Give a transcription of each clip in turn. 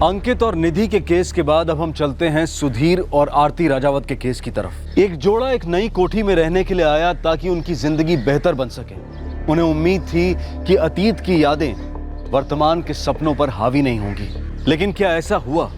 अंकित और निधि के केस के बाद अब हम चलते हैं सुधीर और आरती राजावत के केस की तरफ। एक जोड़ा एक नई कोठी में रहने के लिए आया ताकि उनकी जिंदगी बेहतर बन सके। उन्हें उम्मीद थी कि अतीत की यादें वर्तमान के सपनों पर हावी नहीं होंगी, लेकिन क्या ऐसा हुआ?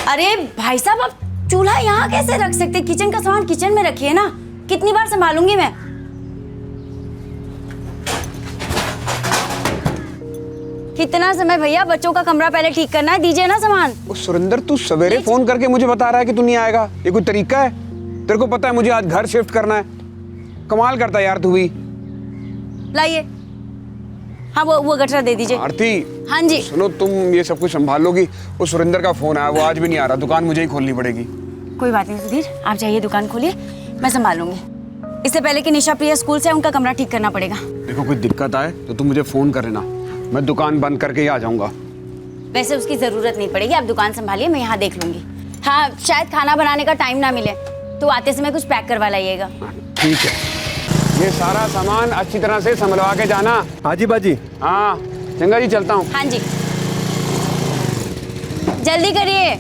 अरे भाई साहब, आप चूल्हा यहाँ कैसे रख सकते? किचन का सामान किचन में रखिए ना। कितनी बार संभालूंगी मैं? कितना समय भैया, बच्चों का कमरा पहले ठीक करना है, दीजिए ना सामान। सुरेंद्र, तू सवेरे फोन करके मुझे बता रहा है कि तू नहीं आएगा, ये कोई तरीका है? तेरे को पता है मुझे आज घर शिफ्ट करना है। कमाल करता है यार तू भी। लाइए। हाँ, वो गठरा दे दीजिए। आरती। हाँ जी। सुनो, तुम ये सब कुछ संभाल लोगी? वो सुरेंद्र का फोन आया, वो आज भी नहीं आ रहा। दुकान मुझे ही खोलनी पड़ेगी। कोई बात नहीं सुधीर, आप जाइए, दुकान खोलिए, मैं संभाल लूंगी। इससे पहले कि निशा प्रिया स्कूल से उनका कमरा ठीक करना पड़ेगा। देखो, कोई दिक्कत आए तो तुम मुझे फोन कर लेना, मैं दुकान बंद करके ही आ जाऊंगा। वैसे उसकी जरूरत नहीं पड़ेगी, आप दुकान संभालिए, मैं यहाँ देख लूंगी। हाँ, शायद खाना बनाने का टाइम ना मिले तो आते समय कुछ पैक करवा लाइएगा। ठीक है, ये सारा सामान अच्छी तरह से संभलवा के जाना। हाँ जी बाजी। हाँ चंगा जी, चलता हूँ। हाँ जी, जल्दी करिए।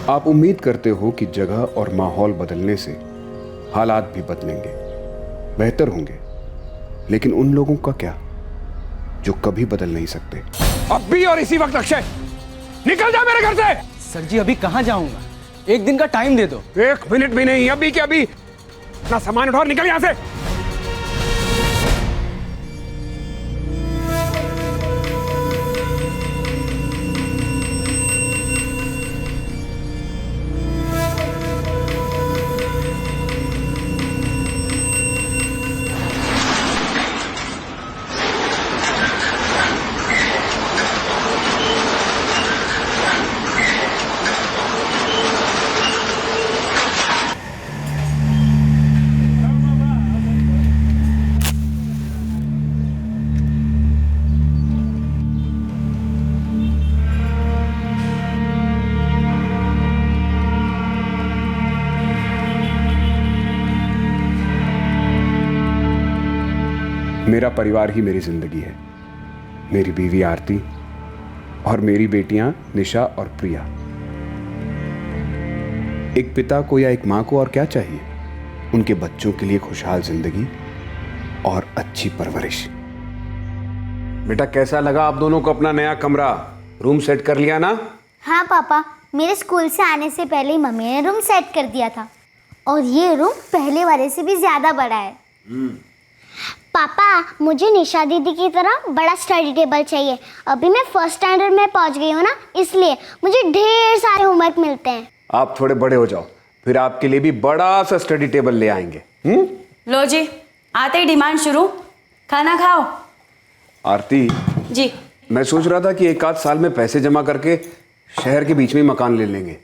आप उम्मीद करते हो कि जगह और माहौल बदलने से हालात भी बदलेंगे, बेहतर होंगे, लेकिन उन लोगों का क्या जो कभी बदल नहीं सकते। अब भी और इसी वक्त अक्षय, निकल जा मेरे घर से। सर जी, अभी कहाँ जाऊंगा? एक दिन का टाइम दे दो। 1 मिनट भी नहीं, अभी के अभी अपना सामान उठाओ, निकल यहां से। मेरा परिवार ही मेरी जिंदगी है। मेरी बीवी आरती और मेरी बेटियां निशा और प्रिया। एक पिता को या एक मां को और क्या चाहिए? उनके बच्चों के लिए खुशहाल जिंदगी और अच्छी परवरिश। बेटा, कैसा लगा आप दोनों को अपना नया कमरा? रूम सेट कर लिया ना? हाँ पापा, मेरे स्कूल से आने से पहले ही मम्मी ने रूम सेट कर दिया था और ये रूम पहले वाले से भी ज्यादा बड़ा है। पापा, मुझे निशा दीदी की तरह बड़ा स्टडी टेबल चाहिए। अभी मैं फर्स्ट स्टैंडर्ड में पहुंच गई हूँ ना, इसलिए मुझे ढेर सारे होमवर्क मिलते हैं। आप थोड़े बड़े हो जाओ, फिर आपके लिए भी बड़ा सा स्टडी टेबल ले आएंगे। लो जी, आते ही डिमांड शुरू। खाना खाओ। आरती जी। मैं सोच रहा था कि 1 आध साल में पैसे जमा करके शहर के बीच में ही मकान ले लेंगे।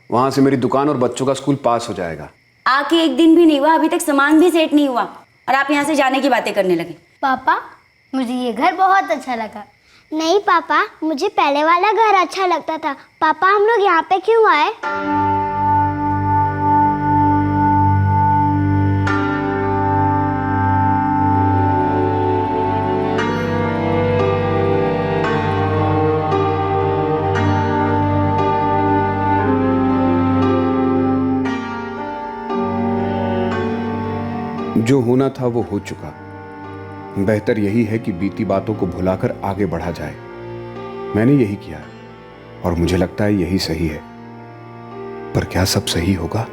वहां से मेरी दुकान और बच्चों का स्कूल पास हो जाएगा। आके 1 दिन भी नहीं हुआ, अभी तक सामान भी सेट नहीं हुआ और आप यहाँ से जाने की बातें करने लगे। पापा, मुझे ये घर बहुत अच्छा लगा। नहीं पापा, मुझे पहले वाला घर अच्छा लगता था। पापा, हम लोग यहाँ पे क्यों आए? जो होना था वो हो चुका। बेहतर यही है कि बीती बातों को भुलाकर आगे बढ़ा जाए। मैंने यही किया और मुझे लगता है यही सही है। पर क्या सब सही होगा?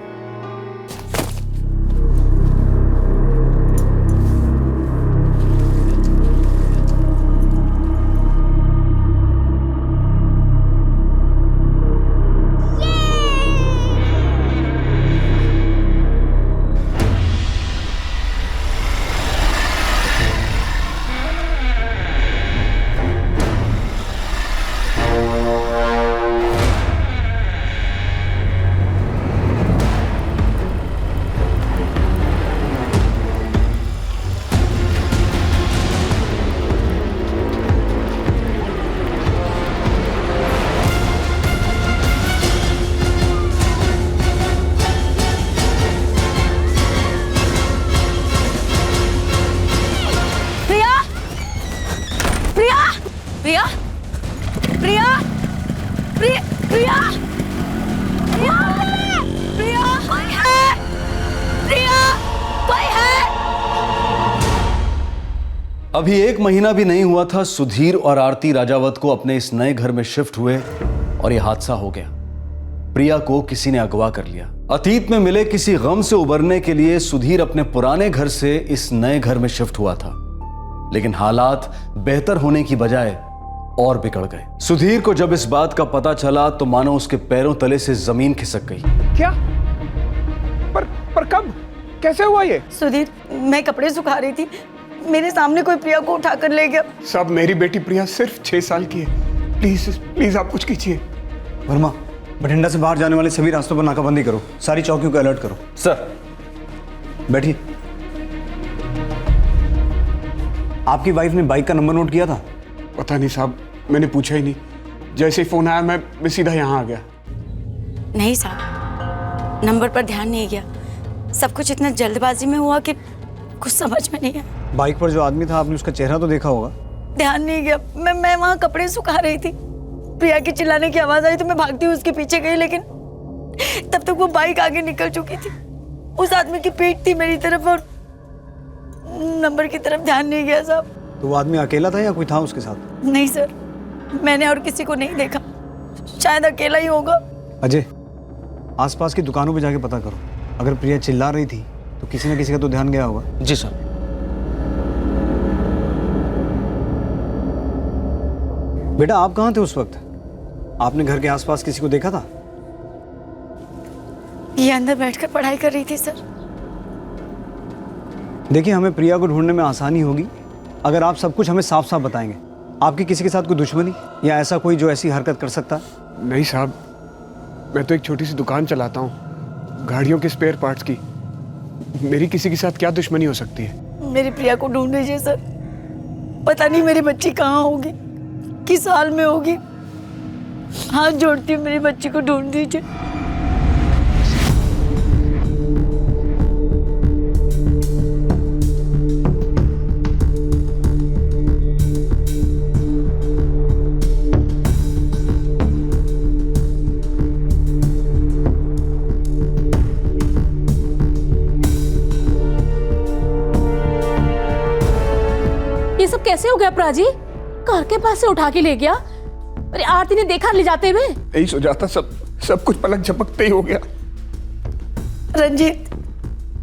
अभी 1 महीना भी नहीं हुआ था सुधीर और आरती राजावत को अपने इस नए घर में शिफ्ट हुए और यह हादसा हो गया। प्रिया को किसी ने अगवा कर लिया। अतीत में मिले किसी गम से उबरने के लिए सुधीर अपने पुराने घर से इस नए घर में शिफ्ट हुआ था, लेकिन हालात बेहतर होने की बजाय और बिगड़ गए। सुधीर को जब इस बात का पता चला तो मानो उसके पैरों तले से जमीन खिसक गई। क्या? पर कब? कैसे हुआ ये? सुधीर, मैं कपड़े सुखा रही थी, मेरे सामने कोई प्रिया को उठाकर ले गया। सब मेरी बेटी प्रिया सिर्फ 6 साल की है। प्लीज प्लीज आप कुछ कीजिए। वर्मा, बठिंडा से बाहर जाने वाले सभी रास्तों पर नाकाबंदी करो, सारी चौकियों को अलर्ट करो। सर। बैठिए। आपकी वाइफ ने बाइक का नंबर नोट किया था? पता नहीं साहब, मैंने पूछा ही नहीं। जैसे ही फोन आया मैं सीधा यहाँ आ गया। नहीं साहब, नंबर पर ध्यान नहीं गया। सब कुछ इतना जल्दबाजी में हुआ कि कुछ समझ में नहीं आया। बाइक पर जो आदमी था, आपने उसका चेहरा तो देखा होगा? ध्यान नहीं गया। मैं वहाँ कपड़े सुखा रही थी, प्रिया की चिल्लाने की आवाज आई तो मैं भागती हुई उसके पीछे गई, लेकिन तब तक वो बाइक आगे निकल चुकी थी। उस आदमी की पीठ थी मेरी तरफ और नंबर की तरफ ध्यान नहीं गया साहब। तो वो आदमी अकेला था या कोई था उसके साथ? नहीं सर, मैंने और किसी को नहीं देखा, शायद अकेला ही होगा। अजय, आसपास की दुकानों पे जाके पता करो। अगर प्रिया चिल्ला रही थी तो किसी न किसी का तो ध्यान गया होगा। जी सर। बेटा, आप कहाँ थे उस वक्त? आपने घर के आसपास किसी को देखा था? ये अंदर बैठकर पढ़ाई कर रही थी सर। देखिए, हमें प्रिया को ढूंढने में आसानी होगी अगर आप सब कुछ हमें साफ साफ बताएंगे। आपकी किसी के साथ कोई दुश्मनी या ऐसा कोई जो ऐसी हरकत कर सकता है? नहीं साहब, मैं तो एक छोटी सी दुकान चलाता हूँ, गाड़ियों के स्पेयर पार्ट्स की। मेरी किसी के साथ क्या दुश्मनी हो सकती है? मेरी प्रिया को ढूंढ लीजिए सर। पता नहीं मेरी बच्ची कहाँ होगी, किस हाल में होगी। हाथ जोड़ती हूँ, मेरी बच्ची को ढूंढ दीजिए। ये सब कैसे हो गया प्राजी? कार के पास से उठा के ले गया। अरे आरती ने देखा ले जाते हुए? यही सोचा था, सब कुछ पलक झपकते ही हो गया। रंजीत,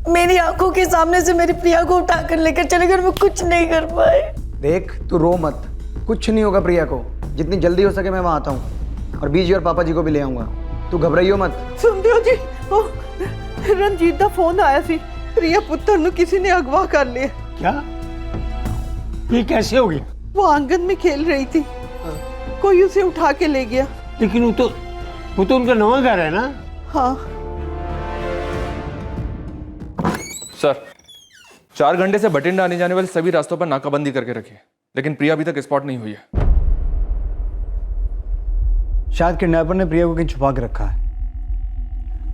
मेरी आंखों के सामने से मेरी प्रिया को उठाकर लेकर चले गए, मैं कुछ नहीं कर पाए। देख, तू रो मत, कुछ नहीं होगा प्रिया को। जितनी जल्दी हो सके मैं वहाँ आता हूँ, और बीजी और पापा जी को भी ले आऊँगा। तू घबराइयो मत। सुनते हो जी, ओ रंजीत का फोन आया सी, प्रिया पुत्र नु किसी ने अगवा कर लिया। क्या? ये कैसे हो गया? वो आंगन में खेल रही थी, कोई उसे उठा के ले गया। लेकिन वो तो उनका नवा घर है ना? हाँ सर, 4 घंटे से बठिंडा आने जाने वाले सभी रास्तों पर नाकाबंदी करके रखी है, लेकिन प्रिया अभी तक स्पॉट नहीं हुई है। शायद किडनैपर ने प्रिया को कहीं छुपा के रखा है।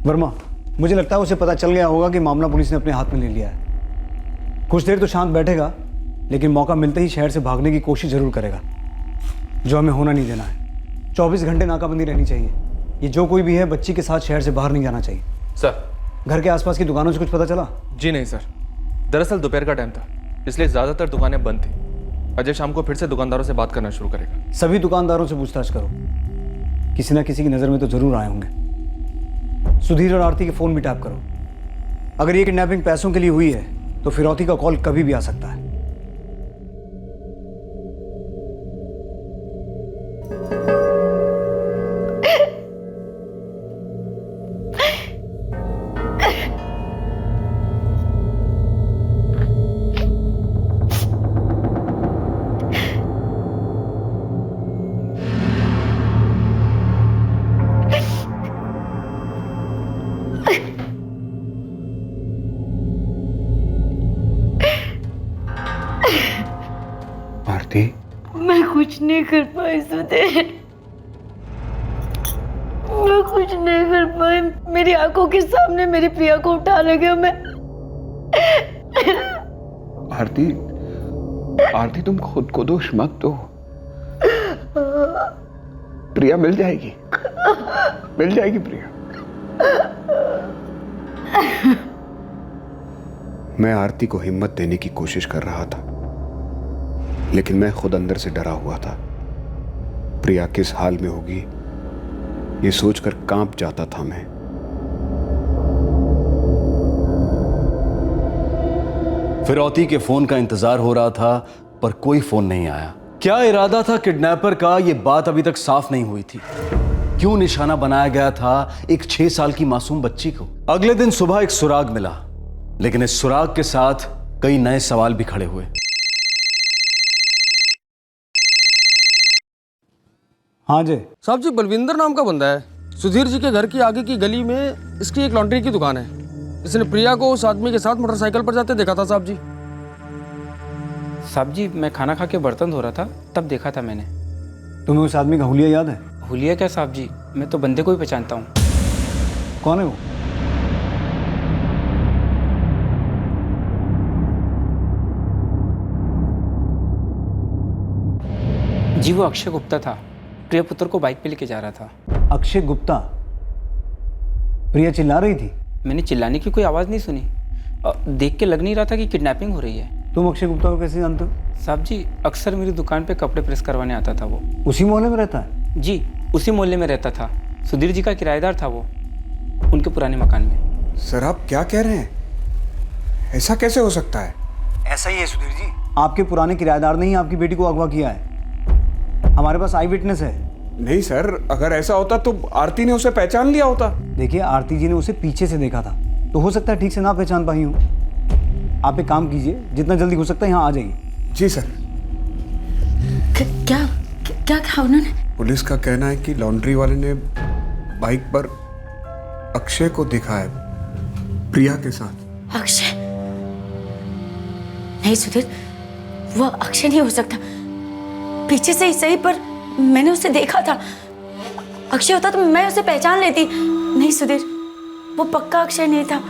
वर्मा, मुझे लगता है उसे पता चल गया होगा कि मामला पुलिस ने अपने हाथ में ले लिया है। कुछ देर तो शांत बैठेगा, लेकिन मौका मिलते ही शहर से भागने की कोशिश जरूर करेगा, जो हमें होना नहीं देना है। 24 घंटे नाकाबंदी रहनी चाहिए। ये जो कोई भी है, बच्ची के साथ शहर से बाहर नहीं जाना चाहिए। सर, घर के आसपास की दुकानों से कुछ पता चला? जी नहीं सर, दरअसल दोपहर का टाइम था, इसलिए ज्यादातर दुकानें बंद थी। अजय शाम को फिर से दुकानदारों से बात करना शुरू करेगा। सभी दुकानदारों से पूछताछ करो, किसी ना किसी की नजर में तो जरूर आए होंगे। सुधीर और आरती के फोन भी टैप करो। अगर ये किडनैपिंग पैसों के लिए हुई है तो फिरौती का कॉल कभी भी आ सकता है। आरती, मैं कुछ नहीं कर पाई सुधीर, मैं कुछ नहीं कर पाई। मेरी आंखों के सामने मेरी प्रिया को उठा ले गया। मैं आरती तुम खुद को दोष मत दो। प्रिया मिल जाएगी प्रिया। मैं आरती को हिम्मत देने की कोशिश कर रहा था, लेकिन मैं खुद अंदर से डरा हुआ था। प्रिया किस हाल में होगी ये सोचकर कांप जाता था मैं। फिरौती के फोन का इंतजार हो रहा था पर कोई फोन नहीं आया। क्या इरादा था किडनैपर का, यह बात अभी तक साफ नहीं हुई थी। क्यों निशाना बनाया गया था एक 6 साल की मासूम बच्ची को? अगले दिन सुबह एक सुराग मिला, लेकिन इस सुराग के साथ कई नए सवाल भी खड़े हुए। हाँ जी साहब जी, बलविंदर नाम का बंदा है। सुधीर जी के घर की आगे की गली में इसकी एक लॉन्ड्री की दुकान है। इसने प्रिया को उस आदमी के साथ मोटरसाइकिल पर जाते देखा था साहब जी। साहब जी, मैं खाना खा के बर्तन धो रहा था, तब देखा था मैंने। तुम्हें उस आदमी का हुलिया याद है? हुलिया क्या साहब जी, मैं तो बंदे को ही पहचानता हूँ। कौन है वो? जी वो अक्षय गुप्ता था, प्रिया पुत्र को बाइक पे लेके जा रहा था। अक्षय गुप्ता? प्रिया चिल्ला रही थी? मैंने चिल्लाने की कोई आवाज़ नहीं सुनी। देख के लग नहीं रहा था कि किडनैपिंग हो रही है। तुम अक्षय गुप्ता को कैसे जानते हो? साहब जी, अक्सर मेरी दुकान पे कपड़े प्रेस करवाने आता था वो। उसी मोहल्ले में रहता है? जी, उसी मोहल्ले में रहता था। सुधीर जी का किराएदार था वो, उनके पुराने मकान में। सर आप क्या कह रहे हैं? ऐसा कैसे हो सकता है? ऐसा ही है सुधीर जी। आपके पुराने किराएदार ने ही आपकी बेटी को अगवा किया है। हमारे पास आई विटनेस है। नहीं सर, अगर ऐसा होता तो आरती ने उसे पहचान लिया होता। देखिए, आरती जी ने उसे पीछे से देखा था, तो हो सकता है ठीक से ना पहचान पाई हूँ। आप एक काम कीजिए, जितना जल्दी हो सकता है यहाँ आ जाइए। जी सर। क्या क्या कहा उन्होंने? पुलिस का कहना है कि लॉन्ड्री वाले ने बाइक पर अक्षय को देखा है प्रिया के साथ। अक्षय? नहीं सुधीर, वो अक्षय नहीं हो सकता। पीछे से ही सही, पर मैंने उसे देखा था। अक्षय होता तो मैं उसे पहचान लेती। नहीं सुधीर, वो पक्का अक्षय नहीं था।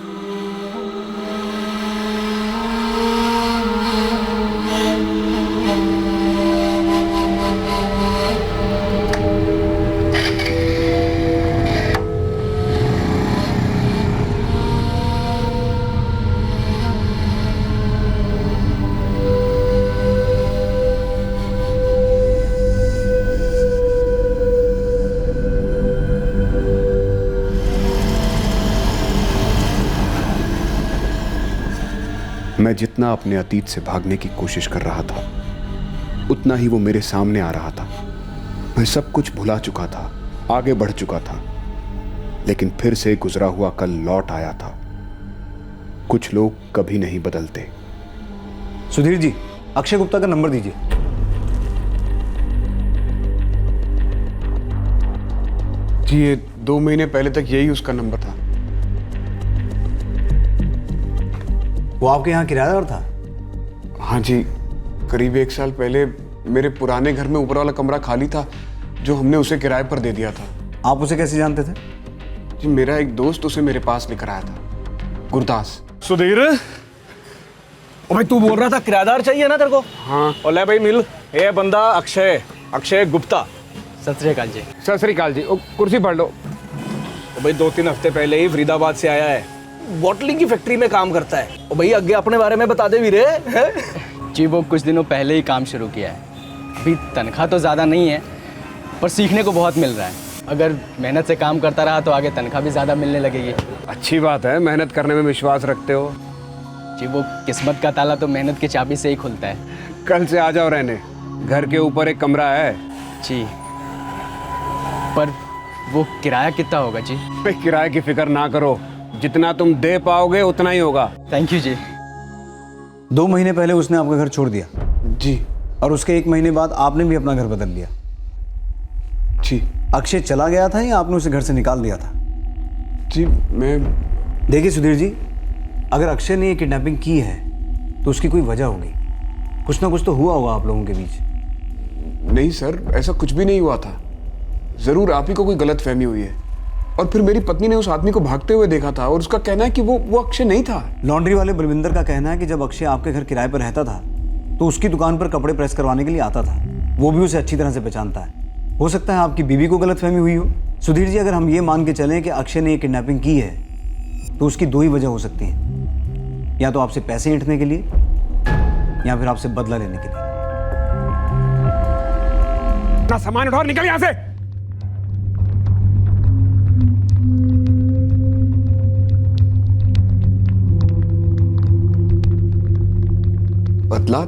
मैं जितना अपने अतीत से भागने की कोशिश कर रहा था, उतना ही वो मेरे सामने आ रहा था। मैं सब कुछ भुला चुका था, आगे बढ़ चुका था, लेकिन फिर से गुजरा हुआ कल लौट आया था। कुछ लोग कभी नहीं बदलते। सुधीर जी, अक्षय गुप्ता का नंबर दीजिए। जी, ये 2 महीने पहले तक यही उसका नंबर था। वो आपके यहाँ किराएदार था? हाँ जी, करीब 1 साल पहले मेरे पुराने घर में ऊपर वाला कमरा खाली था, जो हमने उसे किराए पर दे दिया था। आप उसे कैसे जानते थे? जी, मेरा एक दोस्त उसे मेरे पास लेकर आया था, गुरदास। सुधीर, ओ भाई तू बोल रहा था किराएदार चाहिए ना तेरे को? हाँ। और ले भाई मिल, ये बंदा अक्षय गुप्ता। सत श्री अकाल जी। सत श्री अकाल जी। कुर्सी पढ़ लो। ओ भाई 2-3 हफ्ते पहले ही फरीदाबाद से आया है, बॉटलिंग की फैक्ट्री में काम करता है। ओ भाई आगे अपने बारे में बता दे वीरे। जी वो कुछ दिनों पहले ही काम शुरू किया है। अभी तनख्वाह तो ज़्यादा नहीं है, पर सीखने को बहुत मिल रहा है। अगर मेहनत से काम करता रहा तो आगे तनख्वाह भी ज़्यादा मिलने लगेगी। अच्छी बात है, मेहनत करने में विश्वास रखते हो। जी वो किस्मत का ताला तो मेहनत की चाबी से ही खुलता है। कल से आ जाओ रहने, घर के ऊपर एक कमरा है। जी, पर वो किराया कितना होगा जी? किराए की फिक्र ना करो, जितना तुम दे पाओगे उतना ही होगा। थैंक यू जी। 2 महीने पहले उसने आपका घर छोड़ दिया? जी। और उसके 1 महीने बाद आपने भी अपना घर बदल लिया? जी। अक्षय चला गया था या आपने उसे घर से निकाल दिया था? जी मैं... देखिए सुधीर जी, अगर अक्षय ने ये किडनैपिंग की है तो उसकी कोई वजह होगी। कुछ ना कुछ तो हुआ होगा आप लोगों के बीच। नहीं सर, ऐसा कुछ भी नहीं हुआ था। जरूर आप ही को कोई गलत फहमी हुई है। और फिर मेरी पत्नी ने उस आदमी को भागते हुए देखा था और उसका कहना है कि वो अक्षय नहीं था। लॉन्ड्री वाले बलविंदर का कहना है कि जब अक्षय आपके घर किराए पर रहता था तो उसकी दुकान पर कपड़े प्रेस करवाने के लिए आता था। वो भी उसे अच्छी तरह से पहचानता है। हो सकता है आपकी बीवी को गलतफहमी हुई हो। सुधीर जी, अगर हम ये मान के चलें कि अक्षय ने ये किडनैपिंग की है तो उसकी 2 ही वजह हो सकती हैं। या तो आपसे पैसे ऐंठने के लिए या फिर आपसे बदला लेने के लिए। अपना सामान उठाओ और निकल यहां से। बदला?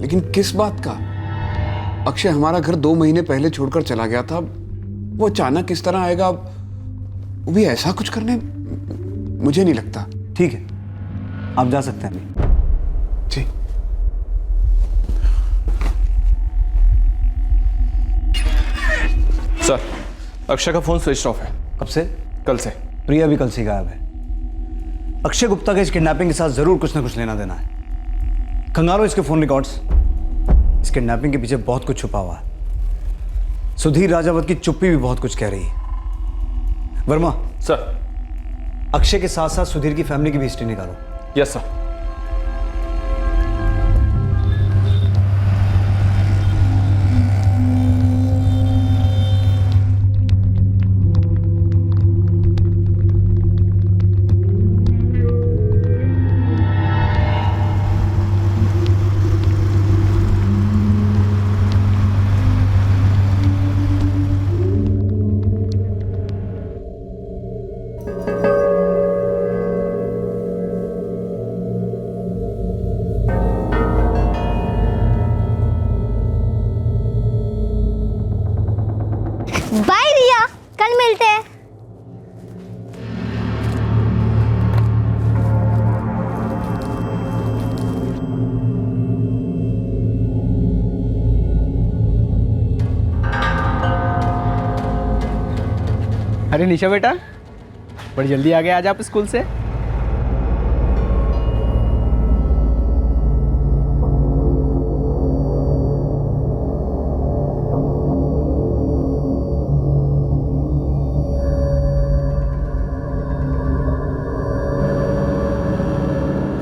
लेकिन किस बात का? अक्षय हमारा घर 2 महीने पहले छोड़कर चला गया था, वो अचानक किस तरह आएगा? वो भी ऐसा कुछ करने, मुझे नहीं लगता। ठीक है, आप जा सकते हैं अभी। जी। सर, अक्षय का फोन स्विच ऑफ है। कब से? कल से। प्रिया भी कल से गायब है। अक्षय गुप्ता के इस किडनैपिंग के साथ जरूर कुछ ना कुछ लेना देना है। खंगालो इसके फोन रिकॉर्ड्स। इस किडनैपिंग के पीछे बहुत कुछ छुपा हुआ है। सुधीर राजावत की चुप्पी भी बहुत कुछ कह रही है। वर्मा सर, अक्षय के साथ साथ सुधीर की फैमिली की भी हिस्ट्री निकालो। Yes sir. बाय रिया, कल मिलते हैं। अरे निशा बेटा, बड़ी जल्दी आ गए आज आप स्कूल से।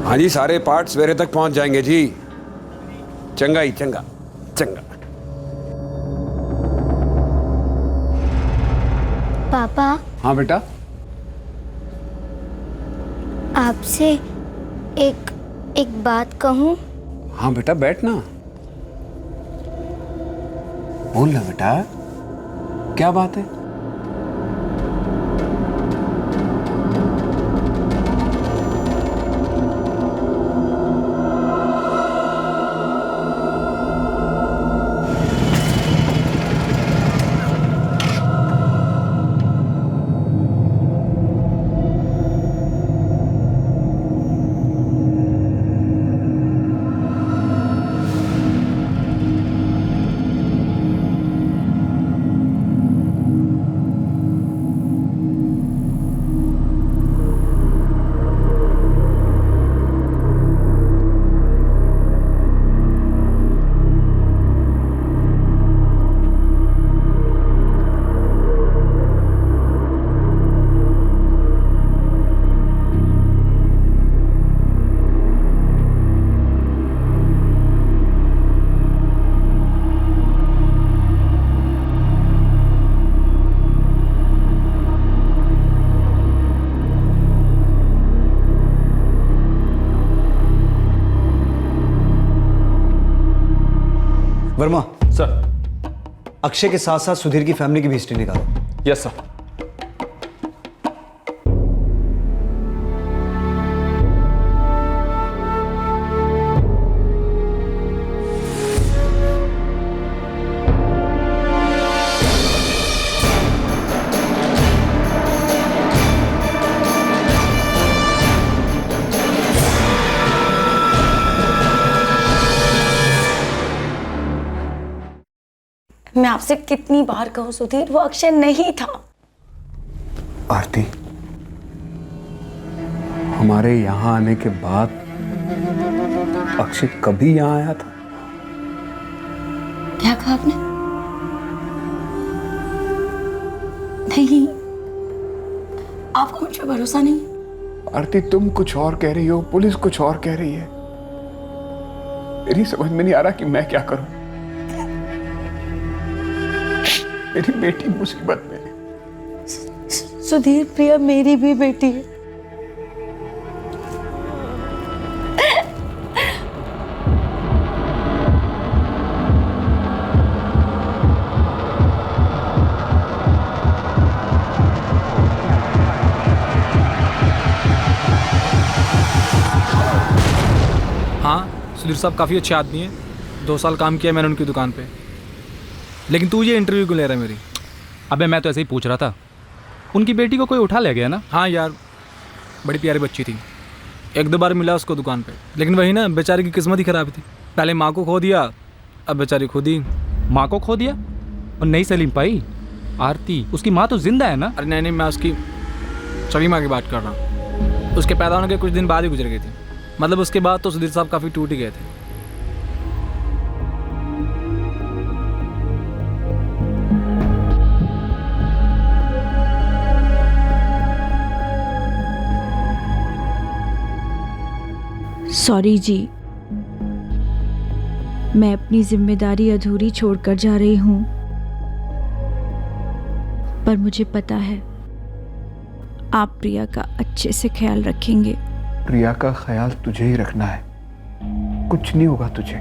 हाँ जी, सारे पार्ट सवेरे तक पहुंच जाएंगे जी। चंगा ही चंगा चंगा। पापा, हाँ बेटा। आपसे एक बात कहूं? हाँ बेटा, बैठना। बोल ना बेटा, क्या बात है? वर्मा सर। अक्षय के साथ साथ सुधीर की फैमिली की भी हिस्ट्री निकालो। Yes sir. मैं आपसे कितनी बार कहूं सुधीर, वो अक्षय नहीं था। आरती, हमारे यहां आने के बाद अक्षय कभी यहां आया था? क्या कहा आपने? नहीं, आपको मुझ पर भरोसा नहीं? आरती, तुम कुछ और कह रही हो, पुलिस कुछ और कह रही है। मेरी समझ में नहीं आ रहा कि मैं क्या करूं। मेरी बेटी मुसीबत में है। सुधीर, प्रिया मेरी भी बेटी है। सुधीर साहब काफ़ी अच्छे आदमी हैं, 2 साल काम किया मैंने उनकी दुकान पे। लेकिन तू ये इंटरव्यू क्यों ले रहा है मेरी? अबे मैं तो ऐसे ही पूछ रहा था, उनकी बेटी को कोई उठा ले गया ना? हाँ यार, बड़ी प्यारी बच्ची थी, 1-2 बार मिला उसको दुकान पे, लेकिन वही ना, बेचारी की किस्मत ही खराब थी। पहले माँ को खो दिया, अब बेचारी खुद ही। माँ को खो दिया और नहीं सलीम पाई? आरती, उसकी माँ तो जिंदा है ना? अरे नहीं, मैं उसकी छवि माँ की बात कर रहा हूँ। उसके पैदा होने के कुछ दिन बाद ही गुजर गई थी। मतलब उसके बाद तो सुधीर साहब काफ़ी टूट ही गए थे। सॉरी जी, मैं अपनी जिम्मेदारी अधूरी छोड़कर जा रही हूँ, पर मुझे पता है आप प्रिया का अच्छे से ख्याल रखेंगे। प्रिया का ख्याल तुझे ही रखना है, कुछ नहीं होगा तुझे,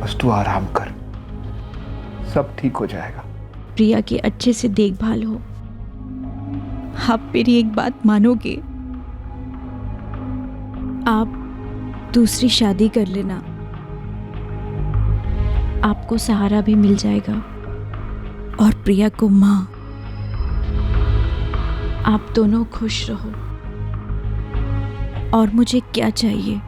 बस तू आराम कर, सब ठीक हो जाएगा। प्रिया की अच्छे से देखभाल हो। आप मेरी एक बात मानोगे? आप दूसरी शादी कर लेना, आपको सहारा भी मिल जाएगा और प्रिया को माँ। आप दोनों खुश रहो, और मुझे क्या चाहिए?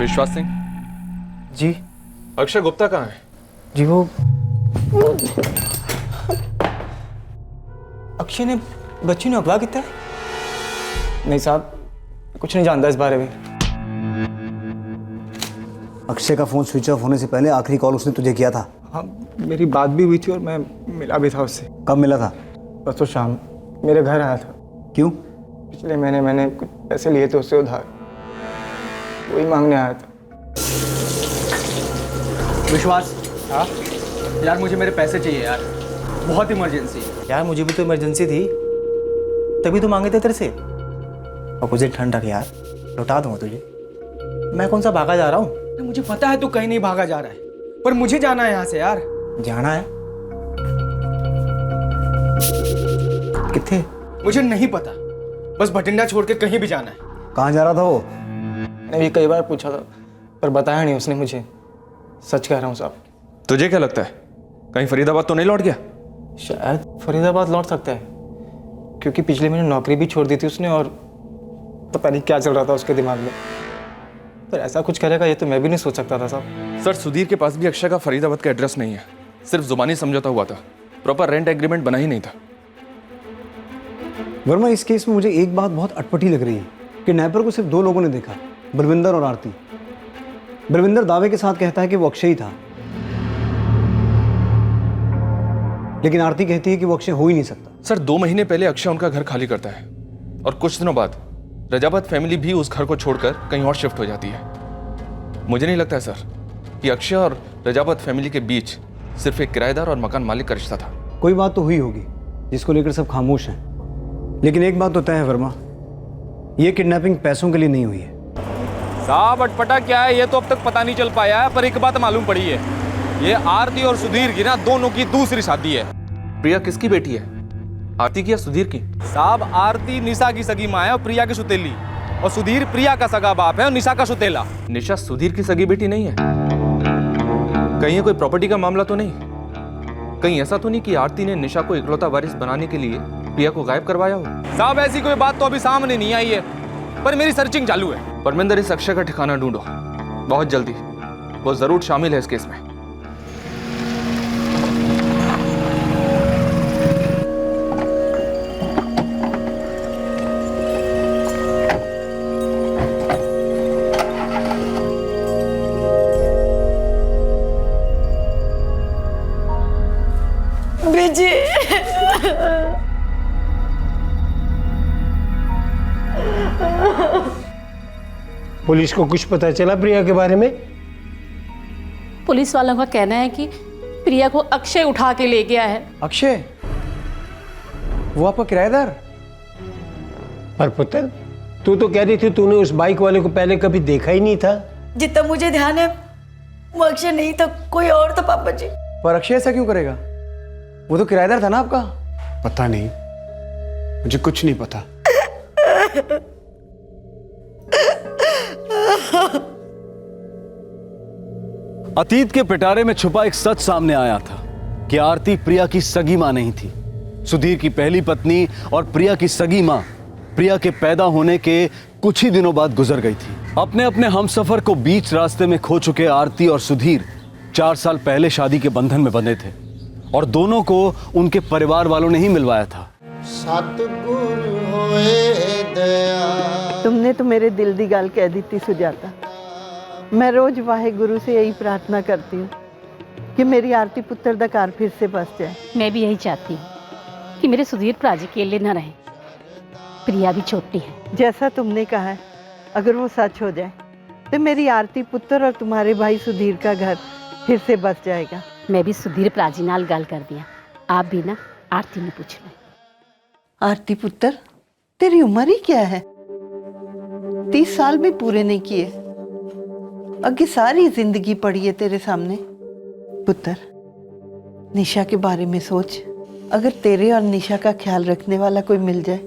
विश्वास सिंह जी। अक्षय गुप्ता कहाँ है? जी वो अक्षय ने बच्ची ने अगवा किया है? नहीं साहब, कुछ नहीं जानता इस बारे में। अक्षय का फोन स्विच ऑफ होने से पहले आखिरी कॉल उसने तुझे किया था? हाँ, मेरी बात भी हुई थी और मैं मिला भी था उससे। कब मिला था? परसों शाम मेरे घर आया था। क्यों? पिछले महीने मैंने कुछ पैसे लिए थे उससे उधार, वही मांगने आया था। विश्वास, हाँ यार, मुझे मेरे पैसे चाहिए यार, बहुत इमरजेंसी है। यार मुझे भी तो इमरजेंसी थी, तभी तो मांगे थे तेरे से। और मुझे ठंड रख यार, लौटा दूंगा तुझे। मैं कौन सा भागा जा रहा हूँ? मुझे पता है तू कहीं नहीं भागा जा रहा है, पर मुझे जाना है यहाँ से यार। जाना है? किथे? मुझे नहीं पता, बस भटिंडा छोड़ के कहीं भी जाना है। कहाँ जा रहा था वो? मैंने भी कई बार पूछा था, पर बताया नहीं उसने मुझे। सच कह रहा हूँ साहब। तुझे क्या लगता है, कहीं फरीदाबाद तो नहीं लौट गया? शायद फरीदाबाद लौट सकता है, क्योंकि पिछले महीने नौकरी भी छोड़ दी थी उसने, और पता नहीं क्या चल रहा था उसके दिमाग में। पर ऐसा कुछ करेगा ये तो मैं भी नहीं सोच सकता था साहब। सर, सुधीर के पास भी अक्षय का फरीदाबाद का एड्रेस नहीं है, सिर्फ जुबानी समझौता हुआ था, प्रॉपर रेंट एग्रीमेंट बना ही नहीं था। वर्मा, इस केस में मुझे एक बात बहुत अटपटी लग रही है कि नैपर को सिर्फ 2 लोगों ने देखा, बलविंदर और आरती। बलविंदर दावे के साथ कहता है कि वो अक्षय ही था, लेकिन आरती कहती है कि वो अक्षय हो ही नहीं सकता। सर, 2 महीने पहले अक्षय उनका घर खाली करता है और कुछ दिनों बाद रजावत फैमिली भी उस घर को छोड़कर कहीं और शिफ्ट हो जाती है। मुझे नहीं लगता है सर कि अक्षय और रजावत फैमिली के बीच सिर्फ एक किराएदार और मकान मालिक का रिश्ता था। कोई बात तो हुई होगी जिसको लेकर सब खामोश हैं, लेकिन एक बात तो तय है वर्मा, ये किडनैपिंग पैसों के लिए नहीं हुई है। साहब, अटपटा क्या है ये तो अब तक पता नहीं चल पाया है, पर एक बात मालूम पड़ी है, ये आरती और सुधीर की ना दोनों की दूसरी शादी है। प्रिया किसकी बेटी है, आरती की या सुधीर की? साहब, आरती निशा की सगी माँ है और प्रिया की सुतेली, और सुधीर प्रिया का सगा बाप है और निशा का सुतेला। निशा सुधीर की सगी बेटी नहीं है? कहीं ये कोई प्रॉपर्टी का मामला तो नहीं? कहीं ऐसा तो नहीं कि आरती ने निशा को इकलौता वारिस बनाने के लिए प्रिया को गायब करवाया हो? साहब, ऐसी कोई बात तो अभी सामने नहीं आई है, पर मेरी सर्चिंग चालू है। परमिंदर, इस अक्षय का ठिकाना ढूंढो बहुत जल्दी, वो जरूर शामिल है इस केस में। बेजी, पुलिस को कुछ पता चला प्रिया के बारे में? पुलिस वालों का कहना है कि प्रिया को अक्षय उठा के ले गया है। अक्षय? वो आपका किराएदार? पर पुत्र, तू तो कह रही थी तूने उस बाइक वाले को पहले कभी देखा ही नहीं था। जितना मुझे ध्यान है वो अक्षय नहीं था, कोई और था पापा जी। पर अक्षय ऐसा क्यों करेगा? वो तो किराएदार था ना आपका। पता नहीं, मुझे कुछ नहीं पता। अतीत के पिटारे में छुपा एक सच सामने आया था कि आरती प्रिया की सगी मां नहीं थी। सुधीर की पहली पत्नी और प्रिया की सगी मां प्रिया के पैदा होने के कुछ ही दिनों बाद गुजर गई थी। अपने अपने हमसफर को बीच रास्ते में खो चुके आरती और सुधीर 4 साल पहले शादी के बंधन में बंधे थे और दोनों को उनके परिवार वालों ने ही मिलवाया था। सतगुरु होए दया। तुमने तो मेरे दिल दी गल कह दी थी सुजाता। मैं रोज वाहेगुरु से यही प्रार्थना करती हूँ कि मेरी आरती पुत्र दा घर फिर से बस जाए। मैं भी यही चाहती हूँ कि मेरे सुधीर भरा जी अकेले न रहे। प्रिया भी छोटी है। जैसा तुमने कहा है, अगर वो सच हो जाए तो मेरी आरती पुत्र और तुम्हारे भाई सुधीर का घर फिर से बस जाएगा। मैं भी सुधीर भरा जी नाल गल कर दिया। आप भी ना आरती ने पूछ लो। आरती पुत्र, तेरी उम्र ही क्या है? 30 साल भी पूरे नहीं किए। आगे सारी जिंदगी पड़ी है तेरे सामने। पुत्र, निशा के बारे में सोच। अगर तेरे और निशा का ख्याल रखने वाला कोई मिल जाए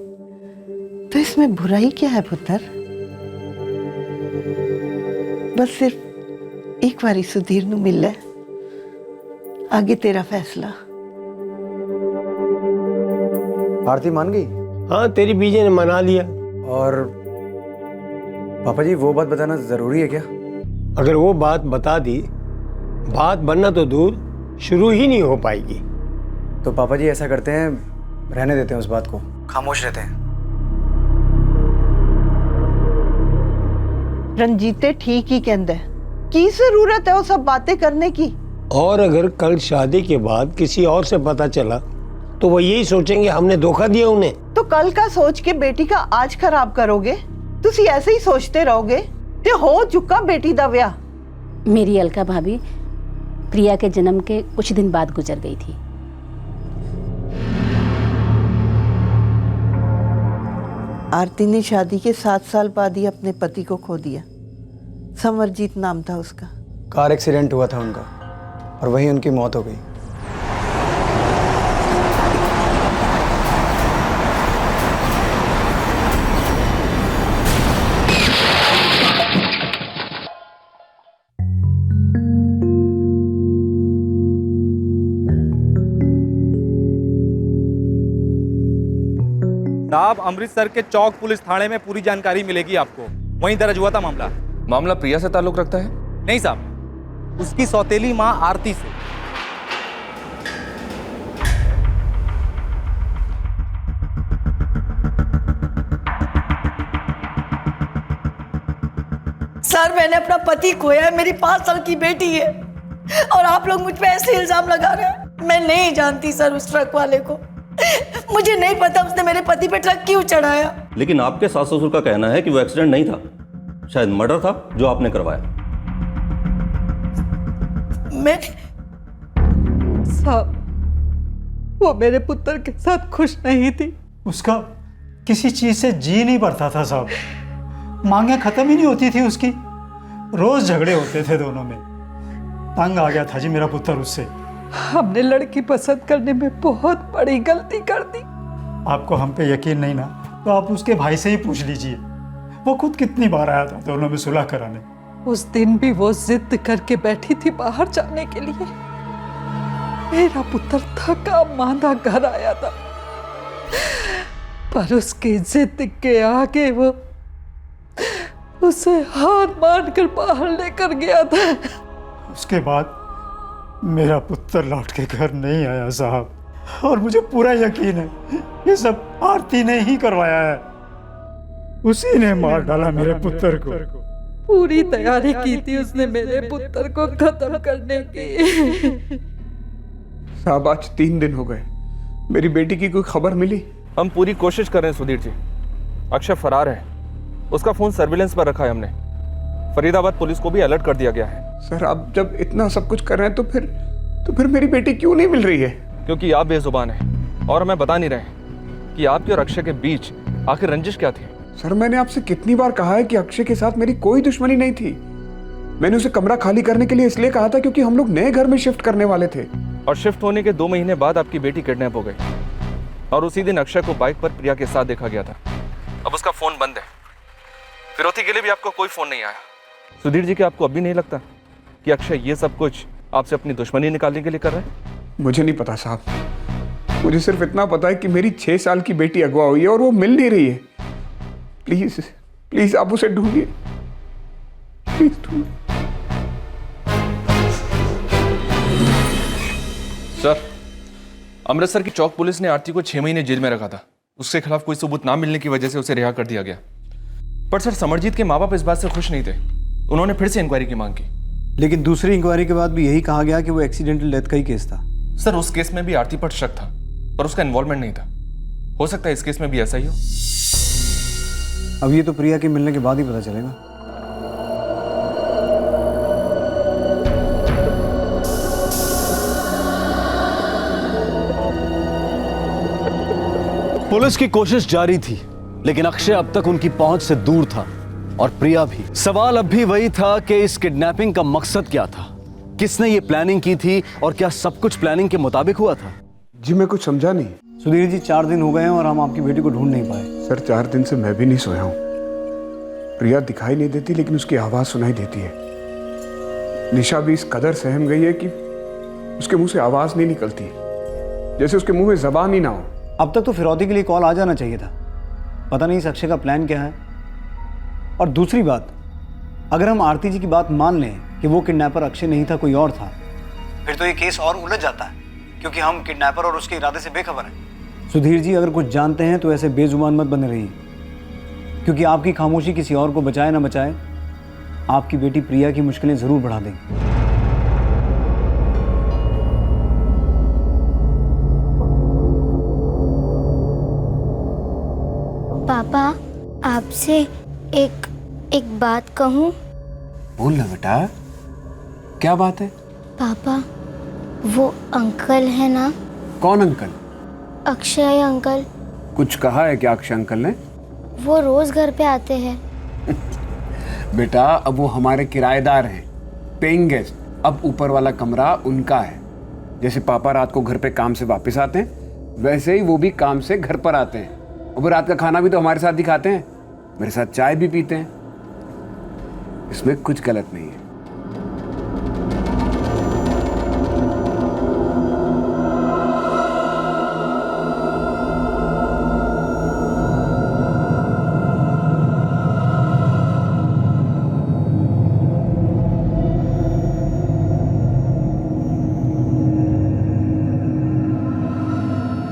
तो इसमें बुराई क्या है पुत्र? बस सिर्फ एक बारी सुधीर नू मिल ले, आगे तेरा फैसला। आरती मान गई? हाँ, तेरी बीजे ने मना लिया। और पापा जी, वो बात बताना जरूरी है क्या? अगर वो बात बता दी, बात बनना तो दूर, शुरू ही नहीं हो पाएगी। तो पापा जी ऐसा करते हैं, रहने देते हैं उस बात को, खामोश रहते हैं। रंजीते ठीक ही कहंदा है। की जरूरत है वो सब बातें करने की? और अगर कल शादी के बाद किसी और से पता चला तो वो यही सोचेंगे हमने धोखा दिया उन्हें। तो कल का सोच के बेटी का आज खराब करोगे? तुसी ऐसे ही सोचते रहोगे ते हो चुका बेटी दा ब्याह। मेरी अलका भाभी प्रिया के जन्म के कुछ दिन बाद गुजर गई थी। आरती ने शादी के 7 साल बाद ही अपने पति को खो दिया। समरजीत नाम था उसका। कार एक्सीडेंट हुआ था उनका और वहीं उनकी मौत हो गई। साहब, अमृतसर के चौक पुलिस थाने में पूरी जानकारी मिलेगी आपको। वहीं दर्ज हुआ था मामला। मामला प्रिया से ताल्लुक रखता है? नहीं साहब, उसकी सौतेली मां आरती से। सर, मैंने अपना पति खोया है, मेरी 5 साल की बेटी है और आप लोग मुझ पे ऐसे इल्जाम लगा रहे हैं। मैं नहीं जानती सर उस ट्रक वाले को। मुझे नहीं पता उसने मेरे पति पे ट्रक क्यों चढ़ाया। लेकिन आपके सास ससुर का कहना है कि वो एक्सीडेंट नहीं था, शायद मर्डर था जो आपने करवाया। मैं साहब, वो मेरे पुत्र के साथ खुश नहीं थी। उसका किसी चीज से जी नहीं भरता था साहब। मांगे खत्म ही नहीं होती थी उसकी। रोज झगड़े होते थे दोनों में। तंग आ गया था जी मेरा पुत्र उससे। हमने लड़की पसंद करने में बहुत बड़ी गलती कर दी। आपको हम पे यकीन नहीं ना, तो आप उसके भाई से ही पूछ लीजिए। वो खुद कितनी बार आया था दोनों में सुलह कराने। उस दिन भी वो जिद करके बैठी थी बाहर जाने के लिए। मेरा पुत्र थका मांदा घर आया था, पर उसकी जिद के आगे वो उसे हार मान कर बाहर लेकर गया था। उसके बाद मेरा पुत्र लौट के घर नहीं आया साहब, और मुझे पूरा यकीन है ये सब आरती ने ही करवाया है। उसी ने मार डाला मेरे पुत्र को। पूरी तैयारी की थी उसने मेरे पुत्र को खत्म करने की। साहब, आज 3 दिन हो गए, मेरी बेटी की कोई खबर मिली? हम पूरी कोशिश कर रहे हैं सुधीर जी। अक्षय फरार है, उसका फोन सर्विलेंस पर रखा है हमने। फरीदाबाद पुलिस को भी अलर्ट कर दिया गया है। सर, आप जब इतना सब कुछ कर रहे हैं तो फिर मेरी बेटी क्यों नहीं मिल रही है? क्योंकि आप बेजुबान हैं और हमें बता नहीं रहे। कि आपके और अक्षय के बीच आखिर रंजिश क्या थी। सर मैंने आपसे कितनी बार कहा है कि अक्षय के साथ मेरी कोई दुश्मनी नहीं थी। मैंने उसे कमरा खाली करने के लिए इसलिए कहा था क्योंकि हम लोग नए घर में शिफ्ट करने वाले थे। और शिफ्ट होने के 2 महीने बाद आपकी बेटी किडनैप हो गई और उसी दिन अक्षय को बाइक पर प्रिया के साथ देखा गया था। अब उसका फोन बंद है। फिरौती के लिए भी आपको कोई फोन नहीं आया। सुधीर जी, क्या आपको अभी नहीं लगता कि अक्षय ये सब कुछ आपसे अपनी दुश्मनी निकालने के लिए कर रहा है? मुझे नहीं पता साहब, मुझे सिर्फ इतना पता है कि मेरी 6 साल की बेटी अगवा हुई है और वो मिल नहीं रही है। प्लीज प्लीज आप उसे ढूंढिए, प्लीज ढूंढिए। सर, अमृतसर की चौक पुलिस ने आरती को 6 महीने जेल में रखा था। उसके खिलाफ कोई सबूत ना मिलने की वजह से उसे रिहा कर दिया गया। पर सर, समरजीत के माँ बाप इस बात से खुश नहीं थे। उन्होंने फिर से इंक्वायरी की मांग की। लेकिन दूसरी इंक्वायरी के बाद भी यही कहा गया कि वो एक्सीडेंटल डेथ का ही केस था। सर, उस केस में भी आरती पर शक था, पर उसका इन्वॉल्वमेंट नहीं था। हो सकता है इस केस में भी ऐसा ही हो। अब ये तो प्रिया के मिलने के बाद ही पता चलेगा। पुलिस की कोशिश जारी थी, लेकिन अक्षय अब तक उनकी पहुंच से दूर था और प्रिया भी। सवाल अब भी वही था कि इस किडनैपिंग का मकसद क्या था, किसने ये प्लानिंग की थी और क्या सब कुछ प्लानिंग के मुताबिक हुआ था? जी मैं कुछ समझा नहीं। सुधीर जी, 4 दिन हो गए हैं और हम आपकी बेटी को ढूंढ नहीं पाए। सर 4 दिन से मैं भी नहीं सोया हूं। प्रिया दिखाई नहीं देती लेकिन उसकी आवाज सुनाई देती है। निशा भी इस कदर सहम गई है कि उसके मुंह से आवाज नहीं निकलती, जैसे उसके मुंह में जबान ही ना हो। अब तक तो फिरौती के लिए कॉल आ जाना चाहिए था। पता नहीं इस अक्षय का प्लान क्या है। और दूसरी बात, अगर हम आरती जी की बात मान लें कि वो किडनैपर अक्षय नहीं था, कोई और था, फिर तो ये केस और उलझ जाता है, क्योंकि हम किडनैपर और उसके इरादे से बेखबर हैं। सुधीर जी, अगर कुछ जानते हैं तो ऐसे बेजुबान मत बने रहिए, क्योंकि आपकी खामोशी किसी और को बचाए ना बचाए, आपकी बेटी प्रिया की मुश्किलें जरूर बढ़ा देगी। पापा, आपसे एक बात कहूँ? बोल ना बेटा, क्या बात है? पापा, वो अंकल है ना? कौन अंकल? अक्षय अंकल। कुछ कहा है क्या अक्षय अंकल ने? वो रोज घर पे आते हैं। बेटा, अब वो हमारे किराएदार हैं, पेइंग गेस्ट। अब ऊपर वाला कमरा उनका है। जैसे पापा रात को घर पे काम से वापस आते हैं, वैसे ही वो भी काम से घर पर आते हैं। और वो रात का खाना भी तो हमारे साथ ही खाते हैं, मेरे साथ चाय भी पीते हैं। इसमें कुछ गलत नहीं है।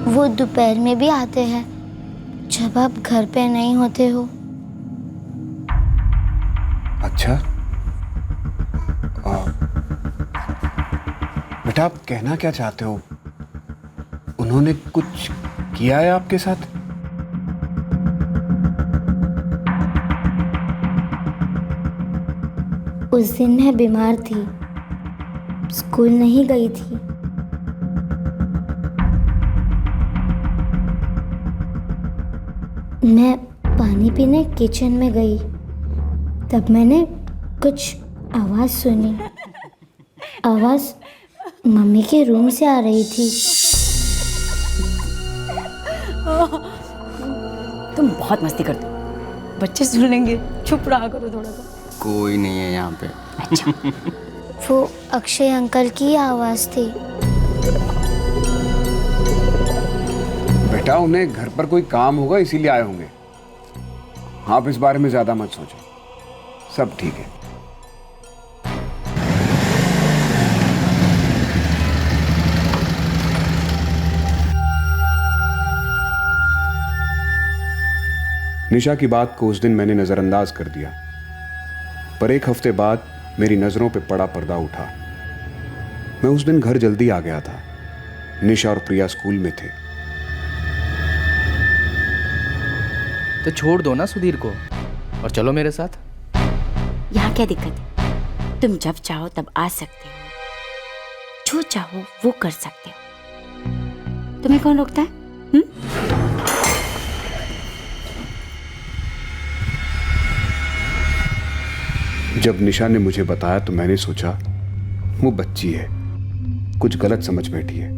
वो दोपहर में भी आते हैं जब आप घर पे नहीं होते हो। अच्छा, बेटा आप कहना क्या चाहते हो? उन्होंने कुछ किया है आपके साथ? उस दिन मैं बीमार थी, स्कूल नहीं गई थी। मैं पानी पीने किचन में गई, तब मैंने कुछ आवाज़ सुनी। आवाज़ मम्मी के रूम से आ रही थी। तुम बहुत मस्ती करते हो, बच्चे सुन लेंगे, चुप रहा करो थोड़ा सा। कोई नहीं है यहाँ पे। अच्छा। वो अक्षय अंकल की आवाज़ थी। बेटा, उन्हें घर पर कोई काम होगा इसीलिए आए होंगे। आप इस बारे में ज्यादा मत सोचो, सब ठीक है। निशा की बात को उस दिन मैंने नजरअंदाज कर दिया, पर 1 हफ्ते बाद मेरी नजरों पे बड़ा पर्दा उठा। मैं उस दिन घर जल्दी आ गया था। निशा और प्रिया स्कूल में थे। तो छोड़ दो ना सुधीर को और चलो मेरे साथ। यहाँ क्या दिक्कत है? तुम जब चाहो तब आ सकते हो, जो चाहो वो कर सकते हो। तुम्हें कौन रोकता है? जब निशा ने मुझे बताया तो मैंने सोचा वो बच्ची है, कुछ गलत समझ बैठी है,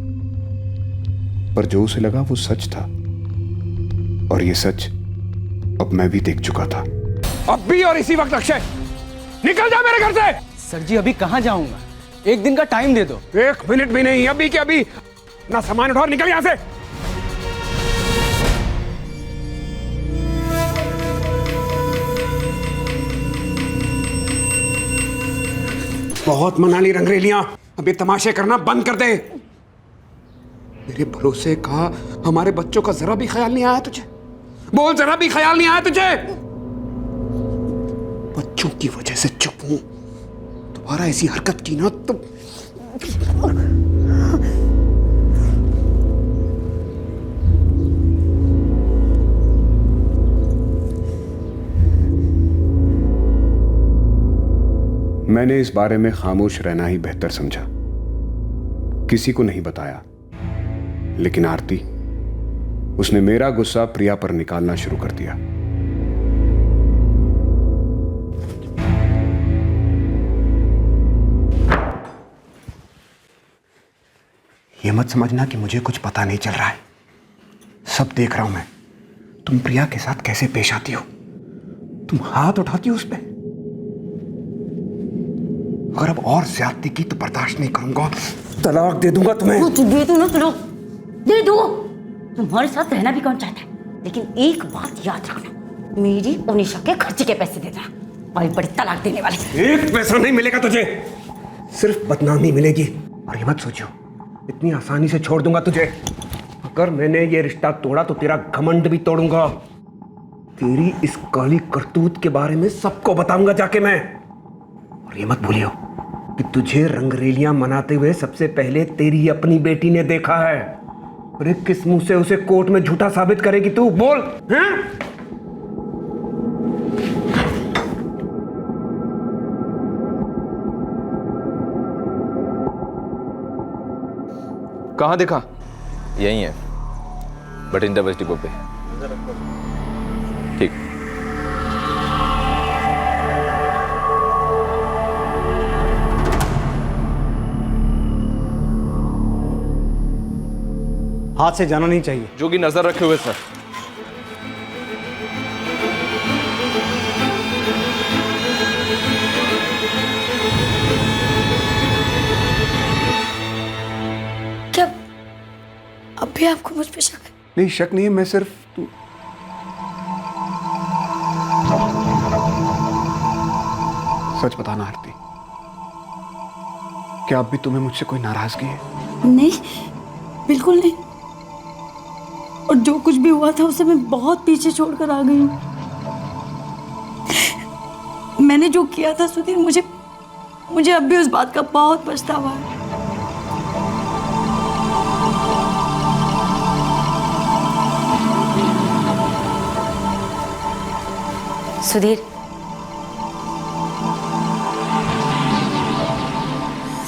पर जो उसे लगा वो सच था, और ये सच अब मैं भी देख चुका था। अब भी और इसी वक्त अक्षय निकल जा मेरे घर से। सर जी अभी कहाँ जाऊंगा, एक दिन का टाइम दे दो। 1 मिनट भी नहीं, अभी के अभी ना सामान उठाओ, निकल यहां से। बहुत मना ली रंगरेलियां, अभी तमाशे करना बंद कर दे। मेरे भरोसे का हमारे बच्चों का जरा भी ख्याल नहीं आया तुझे? बोल, जरा भी ख्याल नहीं आया तुझे? बच्चों की वजह से चुप हूं, दोबारा ऐसी हरकत की ना तो मैंने इस बारे में खामोश रहना ही बेहतर समझा, किसी को नहीं बताया। लेकिन आरती, उसने मेरा गुस्सा प्रिया पर निकालना शुरू कर दिया। ये मत समझना कि मुझे कुछ पता नहीं चल रहा है, सब देख रहा हूं मैं। तुम प्रिया के साथ कैसे पेश आती हो, तुम हाथ उठाती हो उस पर। अगर अब और ज्यादती की तो बर्दाश्त नहीं करूंगा, तलाक दे दूंगा तुम्हें। दे दो ना, तलाक दे दो। तुम्हारे साथ रहना भी कौन चाहता है, लेकिन एक बात याद रखना, मेरी और निशा के खर्चे के पैसे देना, बड़ी बड़ी तलाक देने वाले। एक पैसा नहीं मिलेगा तुझे, सिर्फ बदनामी मिलेगी। और ये मत सोचो इतनी आसानी से छोड़ दूंगा तुझे। अगर मैंने ये रिश्ता तोड़ा तो तेरा घमंड भी तोड़ूंगा। तेरी इस काली करतूत के बारे में सबको बताऊंगा जाके मैं। और ये मत भूलियो कि तुझे रंगरेलियां मनाते हुए सबसे पहले तेरी अपनी बेटी ने देखा है। अरे किस मुंह से उसे कोर्ट में झूठा साबित करेगी तू, बोल। हैं? कहाँ देखा? यही है, बठिंडा बस डिपो पे। ठीक। हाथ से जाना नहीं चाहिए। जो कि नजर रखे हुए सर। क्या अब भी आपको मुझ पे शक है? नहीं, शक नहीं है, मैं सिर्फ सच बताना आरती, क्या अब भी तुम्हें मुझसे कोई नाराजगी है? नहीं, बिल्कुल नहीं। और जो कुछ भी हुआ था उसे मैं बहुत पीछे छोड़कर आ गई हूँ। मैंने जो किया था सुधीर, मुझे अब भी उस बात का बहुत पछतावा है।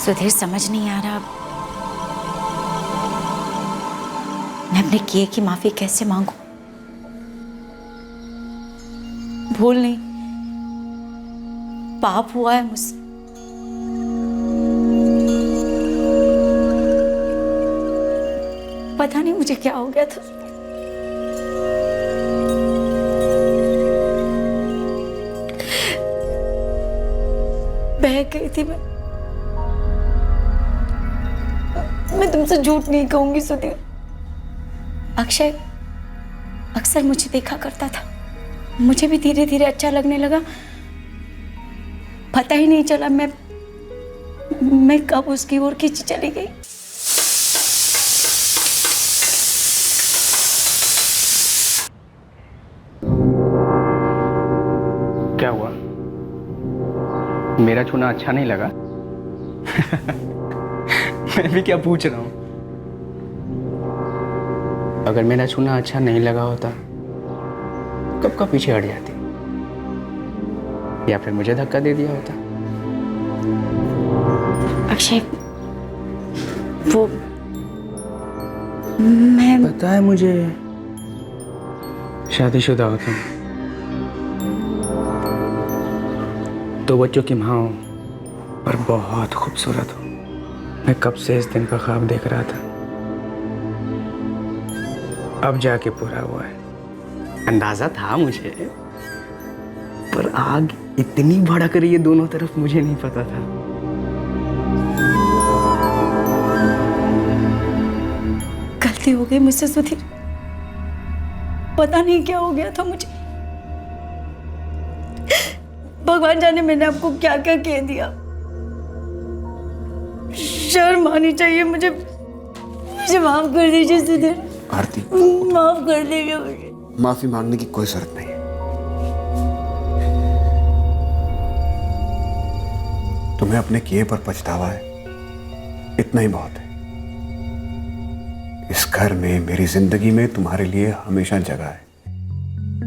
सुधीर समझ नहीं आ रहा मैं अपने किए की माफी कैसे मांगू। भूल नहीं, पाप हुआ है मुझसे। पता नहीं मुझे क्या हो गया था। बह गई थी मैं तुमसे झूठ नहीं कहूंगी सुधीर। अक्षय अक्सर मुझे देखा करता था, मुझे भी धीरे धीरे अच्छा लगने लगा। पता ही नहीं चला मैं कब उसकी ओर खींची चली गई। क्या हुआ, मेरा छूना अच्छा नहीं लगा? मैं भी क्या पूछ रहा हूँ। अगर मेरा छूना अच्छा नहीं लगा होता कब का पीछे हट जाती, या फिर मुझे धक्का दे दिया होता। अक्षय, वो मैं पता है मुझे, शादीशुदा हो तुम। दो बच्चों की माँ हो पर बहुत खूबसूरत हो। मैं कब से इस दिन का ख्वाब देख रहा था, अब जाके पूरा हुआ है। अंदाजा था मुझे, पर आग इतनी भड़क रही है दोनों तरफ, मुझे नहीं पता था। गलती हो गई मुझसे सुधीर, पता नहीं क्या हो गया था मुझे। भगवान जाने मैंने आपको क्या क्या कह दिया। शर्म आनी चाहिए मुझे माफ कर दीजिए सुधीर। आरती, माफ कर दीजिए मुझे। माफी मांगने की कोई जरूरत नहीं है। तुम्हें अपने किए पर पछतावा है, इतना ही बहुत है। इस घर में, मेरी जिंदगी में तुम्हारे लिए हमेशा जगह है।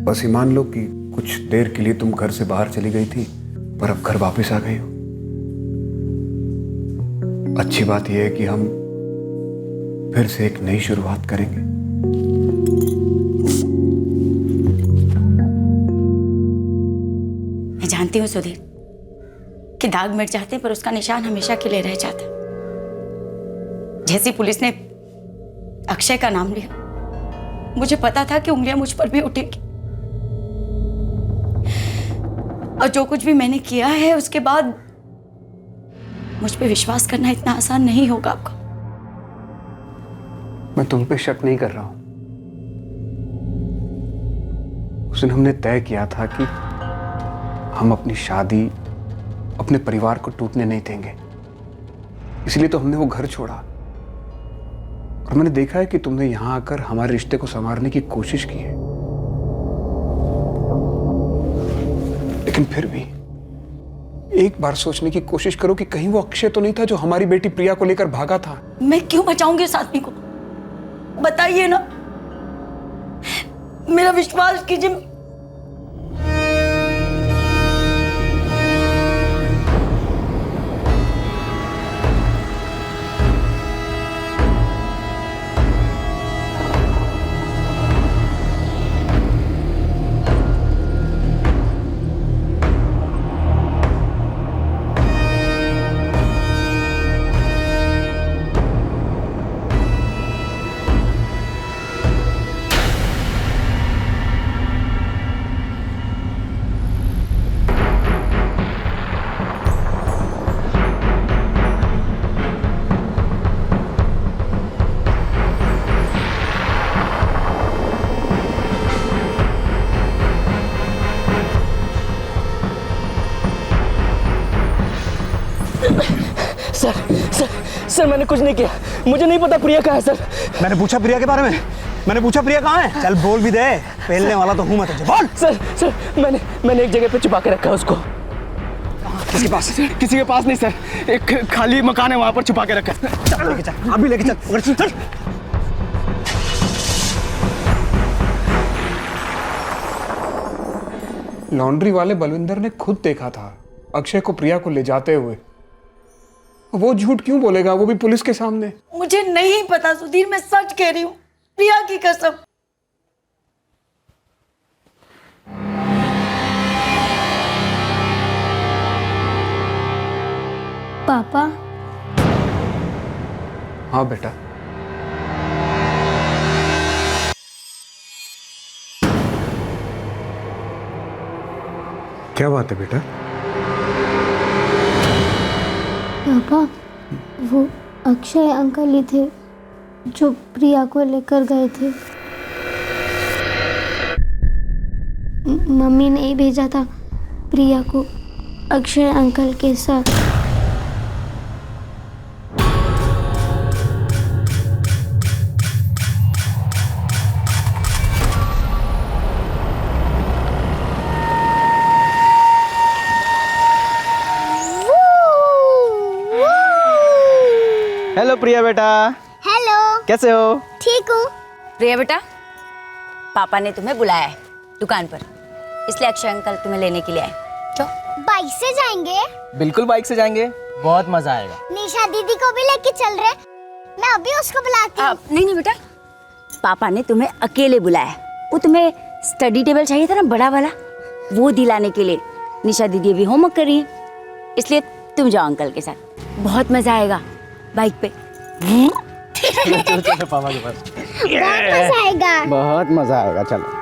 बस ये मान लो कि कुछ देर के लिए तुम घर से बाहर चली गई थी, पर अब घर वापस आ गई हो। अच्छी बात यह है कि हम फिर से एक नई शुरुआत करेंगे। मैं जानती हूँ सुधीर कि दाग मिट जाते हैं पर उसका निशान हमेशा के लिए रह जाता है। जैसी पुलिस ने अक्षय का नाम लिया, मुझे पता था कि उंगलियां मुझ पर भी उठेंगी। और जो कुछ भी मैंने किया है उसके बाद मुझ पे विश्वास करना इतना आसान नहीं होगा आपका। मैं तुम पे शक नहीं कर रहा हूं। उस दिन हमने तय किया था कि हम अपनी शादी, अपने परिवार को टूटने नहीं देंगे, इसलिए तो हमने वो घर छोड़ा। और मैंने देखा है कि तुमने यहां आकर हमारे रिश्ते को संवारने की कोशिश की है, लेकिन फिर भी एक बार सोचने की कोशिश करो कि कहीं वो अक्षय तो नहीं था जो हमारी बेटी प्रिया को लेकर भागा था। मैं क्यों बचाऊंगी उस आदमी को, बताइए ना। मेरा विश्वास कीजिए। सर मैंने कुछ नहीं किया, मुझे नहीं पता प्रिया कहाँ है सर। मैंने पूछा प्रिया के बारे में, मैंने पूछा प्रिया कहाँ है। चल बोल भी दे, पहलने वाला तो हूं मैं तुझे। बोल। सर मैंने एक जगह पे छुपा के रखा है उसको। किसके पास? किसी के पास नहीं सर, एक खाली मकान है वहां पर छुपा के रखा है। चल लेके चल, अभी लेके चल। चल लॉन्ड्री वाले बलविंदर ने खुद देखा था अक्षय को प्रिया को ले जाते हुए। वो झूठ क्यों बोलेगा, वो भी पुलिस के सामने? मुझे नहीं पता सुधीर, मैं सच कह रही हूँ, प्रिया की कसम। पापा। हाँ बेटा। क्या बात है बेटा? पापा, वो अक्षय अंकल ही थे जो प्रिया को लेकर गए थे। मम्मी ने ही भेजा था प्रिया को अक्षय अंकल के साथ। हेलो प्रिया बेटा। हेलो। कैसे हो? ठीक हूँ। प्रिया बेटा, पापा ने तुम्हें बुलाया है दुकान पर, इसलिए अक्षय अंकल तुम्हें लेने के लिए आए। चलो। बाइक से जाएंगे? बिल्कुल बाइक से जाएंगे, बहुत मजा आएगा। निशा दीदी को भी लेके चल रहे, मैं अभी उसको बुलाती हूँ। नहीं बेटा, पापा ने तुम्हें अकेले बुलाया है। वो तुम्हें स्टडी टेबल चाहिए था ना, बड़ा वाला, वो दिलाने के लिए। निशा दीदी अभी होमवर्क कर रही है, इसलिए तुम जाओ अंकल के साथ, बहुत मजा आएगा बाइक पे। चलो पापा के पास। बहुत मजा आएगा। बहुत मजा आएगा, चलो।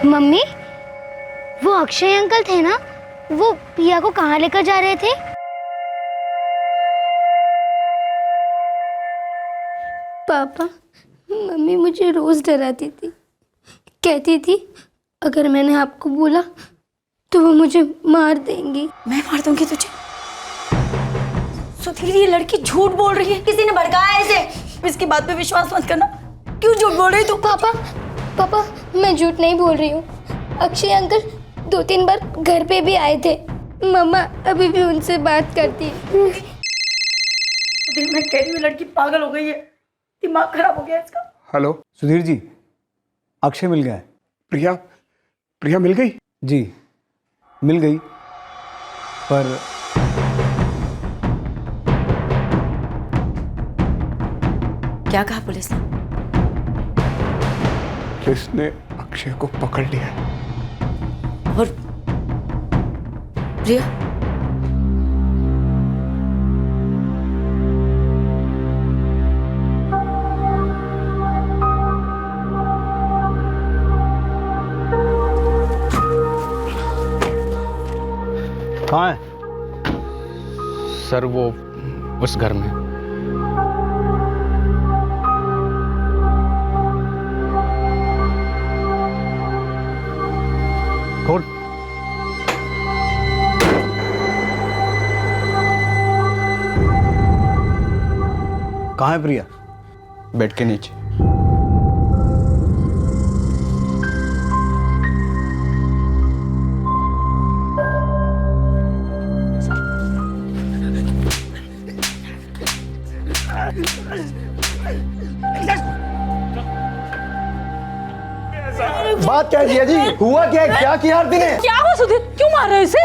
मम्मी, वो अक्षय अंकल थे ना, वो पिया को कहाँ लेकर जा रहे थे? पापा, मम्मी मुझे रोज डराती थी, कहती थी अगर मैंने आपको बोला तो वो मुझे मार देंगी। मैं मार दूंगी तुझे? सुधीर, ये लड़की झूठ बोल रही है, किसी ने भड़काया इसे। इसकी बात पे विश्वास मत करना। क्यों झूठ बोल रही तू? पापा, मैं झूठ नहीं बोल रही हूँ। अक्षय अंकल 2-3 बार घर पे भी आए थे, मम्मा अभी भी उनसे बात करती है। मैं कह रही हूँ लड़की पागल हो गई है, दिमाग खराब हो गया इसका। हेलो सुधीर जी, अक्षय मिल गया है। प्रिया मिल गई? जी मिल गई, पर क्या कहा पुलिस ने? पुलिस ने अक्षय को पकड़ लिया है। और प्रिया? कहाँ है? सर वो उस घर में। खोल। कहाँ है प्रिया? बेड के नीचे। बात क्या है जी? हुआ क्या? क्या किया आरती ने? क्या हुआ सुधीर? क्यों मार रहे हो इसे?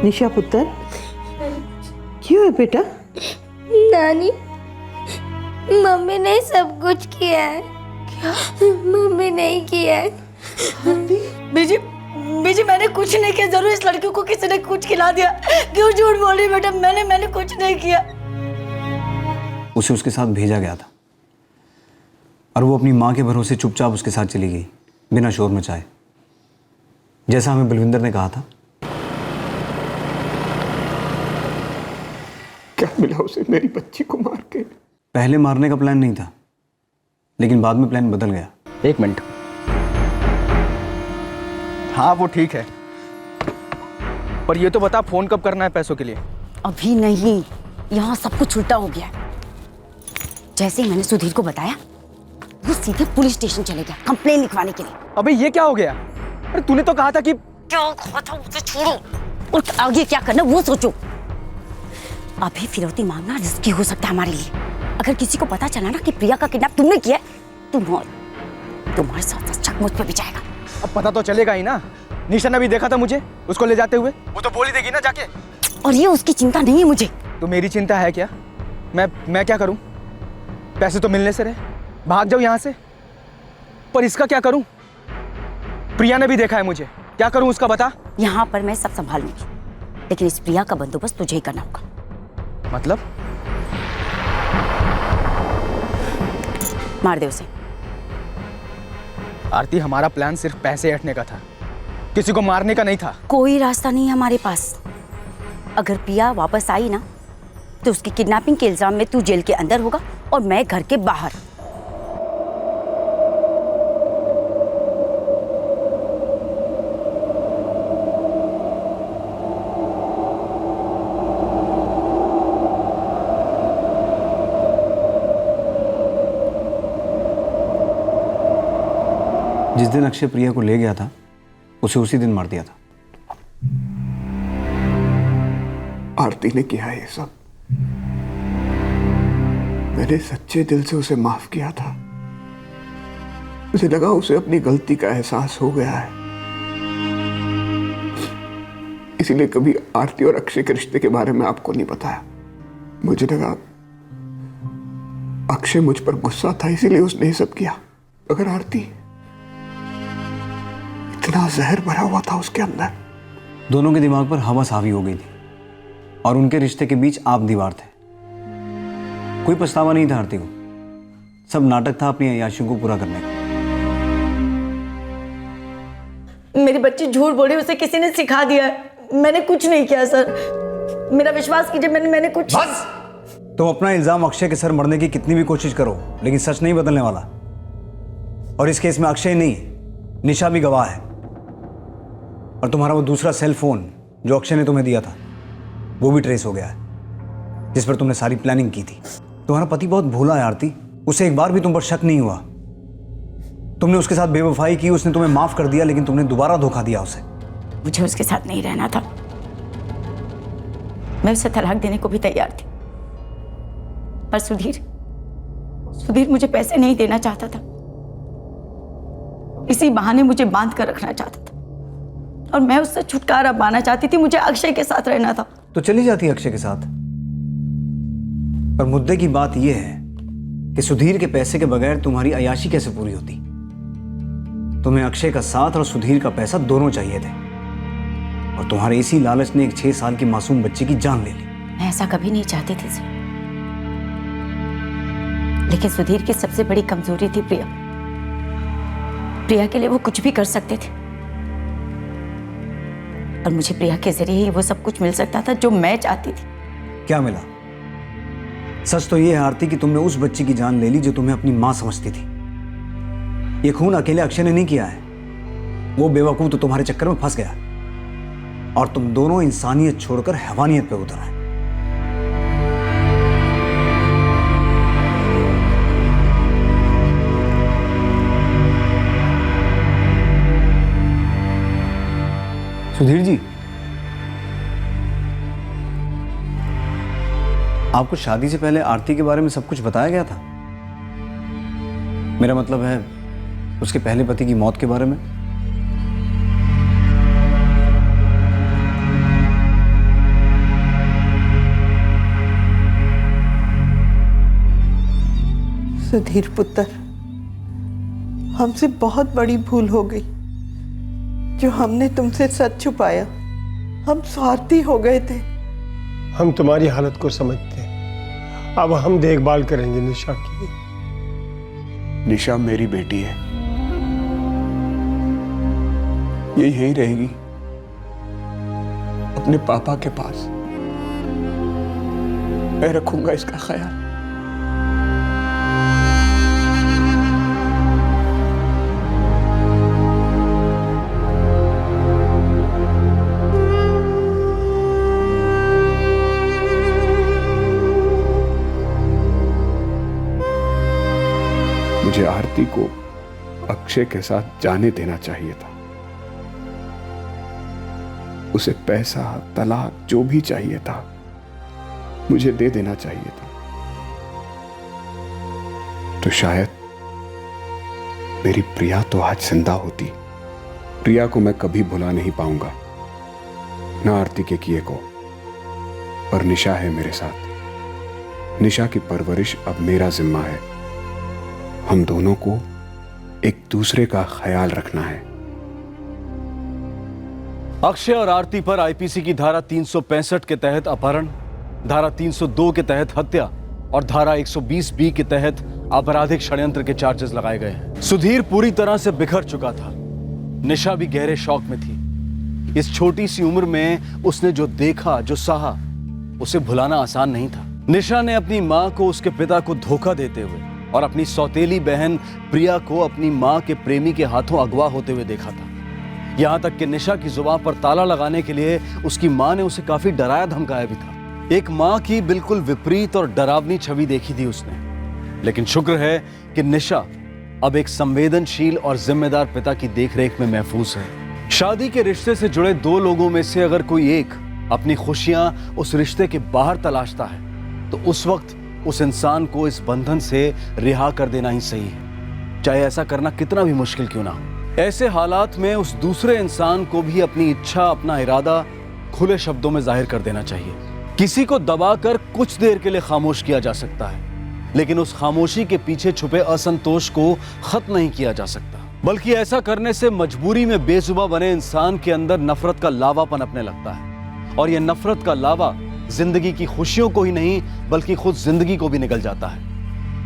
निशा पुत्र, क्यों है बेटा? नानी, मम्मी ने सब कुछ किया है। क्या? मम्मी नहीं किया है। बीजी मैंने कुछ नहीं किया। जरूर इस लड़की को किसी ने कुछ खिला दिया। क्यों झूठ बोल रही बेटा? मैंने कुछ नहीं किया। उसे उसके साथ भेजा गया था और वो अपनी माँ के भरोसे चुपचाप उसके साथ चली गई, बिना शोर मचाए, जैसा हमें बलविंदर ने कहा था। क्या मिला उसे मेरी बच्ची को मार के? पहले मारने का प्लान नहीं था, लेकिन बाद में प्लान बदल गया। 1 मिनट। हाँ वो ठीक है, पर ये तो बता फोन कब करना है पैसों के लिए? अभी नहीं, यहाँ सब कुछ उल्टा हो गया है। जैसे ही मैंने सुधीर को बताया, वो सीधे पुलिस स्टेशन चले गया कंप्लेन लिखवाने के लिए। अबे ये क्या हो गया? अरे तूने तो कहा था कि क्या कहा था उसे छोड़ो और आगे क्या करना वो सोचो। अभी फिरौती मांगना रिस्की हो सकता है हमारे लिए। अगर किसी को पता चला ना कि प्रिया का किडनैप तुमने किया है, तुम्हारे साथ शक मुझ पे भी जाएगा। अब पता तो चलेगा ही ना। निशा ने भी देखा था मुझे उसको ले जाते हुए, वो तो बोल ही देगी ना जाके। और ये उसकी चिंता नहीं है मुझे। तो मेरी चिंता है क्या? मैं क्या करूं? पैसे तो मिलने से रहे, भाग जाओ यहाँ से। पर इसका क्या करूं? प्रिया ने भी देखा है मुझे, क्या करूं उसका बता? यहाँ पर मैं सब संभाल लूंगी, लेकिन इस प्रिया का बंदोबस्त तुझे ही करना होगा। मतलब? मार दे उसे। आरती, हमारा प्लान सिर्फ पैसे हटने का था, किसी को मारने का नहीं था। कोई रास्ता नहीं है हमारे पास। अगर प्रिया वापस आई ना, तो उसकी किडनैपिंग के इल्जाम में तू जेल के अंदर होगा और मैं घर के बाहर। जिस दिन अक्षय प्रिया को ले गया था, उसे उसी दिन मार दिया था। आरती ने किया ये सब। मैंने सच्चे दिल से उसे माफ किया था। मुझे लगा उसे अपनी गलती का एहसास हो गया है, इसीलिए कभी आरती और अक्षय के रिश्ते के बारे में आपको नहीं बताया। मुझे लगा अक्षय मुझ पर गुस्सा था, इसीलिए उसने ये सब किया। अगर आरती, इतना जहर भरा हुआ था उसके अंदर। दोनों के दिमाग पर हवस हावी हो गई थी और उनके रिश्ते के बीच आप दीवार थे। कोई पछतावा नहीं था आरती को, सब नाटक था अपनी अय्याशियों को पूरा करने का। मेरी बच्ची झूठ बोली, उसे किसी ने सिखा दिया है। मैंने कुछ नहीं किया सर, मेरा विश्वास कीजिए, मैंने कुछ। बस! तुम अपना इल्जाम अक्षय के सर मरने की कितनी भी कोशिश करो, लेकिन सच नहीं बदलने वाला। और इस केस में अक्षय नहीं, निशा भी गवाह है। और तुम्हारा वो दूसरा सेल फोन जो अक्षय ने तुम्हें दिया था, वो भी ट्रेस हो गया है, जिस पर तुमने सारी प्लानिंग की थी। तुम्हारा पति बहुत भोला है आरती, उसे एक बार भी तुम पर शक नहीं हुआ। तुमने उसके साथ बेवफाई की, उसने तुम्हें माफ कर दिया, लेकिन तुमने दोबारा धोखा दिया उसे। मुझे उसके साथ नहीं रहना था, मैं उसे तलाक देने को भी तैयार थी, पर सुधीर मुझे पैसे नहीं देना चाहता था। इसी बहाने मुझे बांध कर रखना चाहता था और मैं उससे छुटकारा पाना चाहती थी। मुझे अक्षय के साथ रहना था। तो चली जाती अक्षय के साथ। पर मुद्दे की बात यह है कि सुधीर के पैसे के बगैर तुम्हारी अय्याशी कैसे पूरी होती। तुम्हें अक्षय का साथ और सुधीर का पैसा दोनों चाहिए थे, और तुम्हारे इसी लालच ने एक 6 साल की मासूम बच्ची की जान ले ली। मैं ऐसा कभी नहीं चाहती थी सर, लेकिन सुधीर की सबसे बड़ी कमजोरी थी प्रिया के लिए वो कुछ भी कर सकते थे, और मुझे प्रिया के जरिए ही वो सब कुछ मिल सकता था जो मैं चाहती थी। क्या मिला? सच तो ये है आरती कि तुमने उस बच्ची की जान ले ली जो तुम्हें अपनी मां समझती थी। ये खून अकेले अक्षय ने नहीं किया है, वो बेवकूफ तो तुम्हारे चक्कर में फंस गया, और तुम दोनों इंसानियत छोड़कर हैवानियत पे उतर आए। सुधीर जी, आपको शादी से पहले आरती के बारे में सब कुछ बताया गया था? मेरा मतलब है उसके पहले पति की मौत के बारे में। सुधीर पुत्र, हमसे बहुत बड़ी भूल हो गई जो हमने तुमसे सच छुपाया। हम स्वार्थी हो गए थे। हम तुम्हारी हालत को समझते हैं, अब हम देखभाल करेंगे निशा की। निशा मेरी बेटी है, ये यहीं रहेगी अपने पापा के पास। मैं रखूंगा इसका ख्याल। मुझे आरती को अक्षय के साथ जाने देना चाहिए था। उसे पैसा, तलाक जो भी चाहिए था मुझे दे देना चाहिए था, तो शायद मेरी प्रिया तो आज जिंदा होती। प्रिया को मैं कभी भुला नहीं पाऊंगा, ना आरती के किए को। और निशा है मेरे साथ। निशा की परवरिश अब मेरा जिम्मा है। हम दोनों को एक दूसरे का ख्याल रखना है। अक्षय और आरती पर आईपीसी की धारा 365 के तहत अपहरण, धारा 302 के तहत हत्या और धारा 120B के तहत आपराधिक षड्यंत्र के चार्जेस लगाए गए हैं। सुधीर पूरी तरह से बिखर चुका था। निशा भी गहरे शौक में थी। इस छोटी सी उम्र में उसने जो देखा, जो सहा, उसे भुलाना आसान नहीं था। निशा ने अपनी मां को उसके पिता को धोखा देते हुए और अपनी सौतेली बहन प्रिया को अपनी मां के प्रेमी के हाथों अगवा होते हुए देखा था। यहां तक कि निशा की जुबान पर ताला लगाने के लिए उसकी मां ने उसे काफी डराया धमकाया भी था। एक मां की बिल्कुल विपरीत और डरावनी छवि देखी थी उसने। लेकिन शुक्र है कि निशा अब एक संवेदनशील और जिम्मेदार पिता की देखरेख में महफूज है। शादी के रिश्ते से जुड़े दो लोगों में से अगर कोई एक अपनी खुशियां उस रिश्ते के बाहर तलाशता है, तो उस वक्त उस इंसान को इस बंधन से रिहा कर देना ही सही है, चाहे ऐसा करना कितना भी मुश्किल क्यों ना हो। ऐसे हालात में उस दूसरे इंसान को भी अपनी इच्छा, अपना इरादा खुले शब्दों में जाहिर कर देना चाहिए। किसी को दबाकर कुछ देर के लिए खामोश किया जा सकता है, लेकिन उस खामोशी के पीछे छुपे असंतोष को खत्म नहीं किया जा सकता। बल्कि ऐसा करने से मजबूरी में बेजुबान बने इंसान के अंदर नफरत का लावा पनपने लगता है, और यह नफरत का लावा जिंदगी की खुशियों को ही नहीं बल्कि खुद जिंदगी को भी निगल जाता है।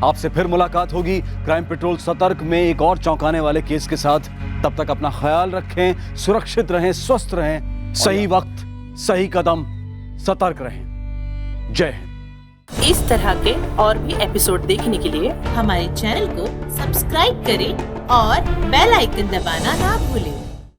आपसे फिर मुलाकात होगी क्राइम पेट्रोल सतर्क में एक और चौंकाने वाले केस के साथ। तब तक अपना ख्याल रखें, सुरक्षित रहें, स्वस्थ रहें, सही वक्त सही कदम, सतर्क रहें। जय हिंद। इस तरह के और भी एपिसोड देखने के लिए हमारे चैनल को सब्सक्राइब करें और बेल आइकन दबाना ना भूलें।